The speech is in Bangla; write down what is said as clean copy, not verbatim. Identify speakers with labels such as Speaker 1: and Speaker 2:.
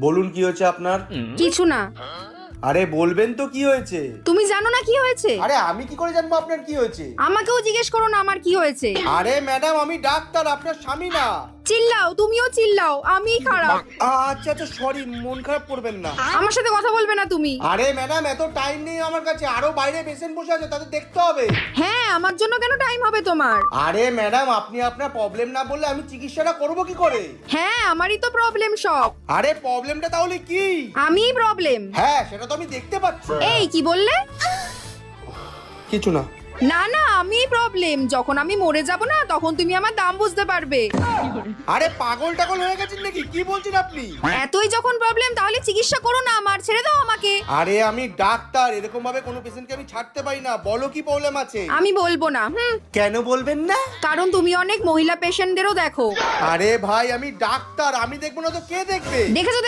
Speaker 1: বলুন কি হয়েছে আপনার?
Speaker 2: কিছু না।
Speaker 1: আরে বলবেন তো কি হয়েছে?
Speaker 2: তুমি জানো না কি হয়েছে?
Speaker 1: আরে আমি কি করে জানবো আপনার কি হয়েছে?
Speaker 2: আমাকেও জিজ্ঞেস করো না আমার কি হয়েছে।
Speaker 1: আরে ম্যাডাম আমি ডাক্তার, আপনার স্বামী না।
Speaker 2: চিল্লাও, তুমিও চিল্লাও, আমিই খারাপ।
Speaker 1: আচ্ছা আচ্ছা সরি, মন খারাপ করবেন না।
Speaker 2: আমার সাথে কথা বলবে না তুমি।
Speaker 1: আরে ম্যাডাম এত টাইম নেই আমার কাছে, আরো বাইরে পেশেন্ট বসে আছে, তাদের দেখতে হবে।
Speaker 2: হ্যাঁ, আমার জন্য কেন টাইম হবে তোমার?
Speaker 1: আরে ম্যাডাম আপনি আপনার প্রবলেম না বললে আমি চিকিৎসাটা করব কি করে?
Speaker 2: হ্যাঁ, আমারই তো প্রবলেম সব।
Speaker 1: আরে প্রবলেমটা তাহলে কি?
Speaker 2: আমিই প্রবলেম।
Speaker 1: হ্যাঁ সেটা তো আমি দেখতে পাচ্ছি।
Speaker 2: এই কি বললে?
Speaker 1: কিছু না।
Speaker 2: না না, আমিই প্রবলেম। যখন আমি মরে যাব না তখন তুমি আমার দাম বুঝতে পারবে।
Speaker 1: আরে পাগল টাগল হয়ে গেছেন নাকি? কি বলছেন আপনি?
Speaker 2: এতই যখন প্রবলেম তাহলে চিকিৎসা করো না আমার, ছেড়ে দাও আমাকে।
Speaker 1: আরে আমি ডাক্তার, এরকম ভাবে কোনো পেশেন্টকে আমি ছাড়তে পারি না। বলো কি প্রবলেম আছে?
Speaker 2: আমি বলবো না।
Speaker 1: কেন বলবেন না?
Speaker 2: কারণ তুমি অনেক মহিলা পেশেন্টদেরও দেখো।
Speaker 1: আরে ভাই আমি ডাক্তার, আমি দেখবো না তো কে দেখবে?
Speaker 2: দেখেছো?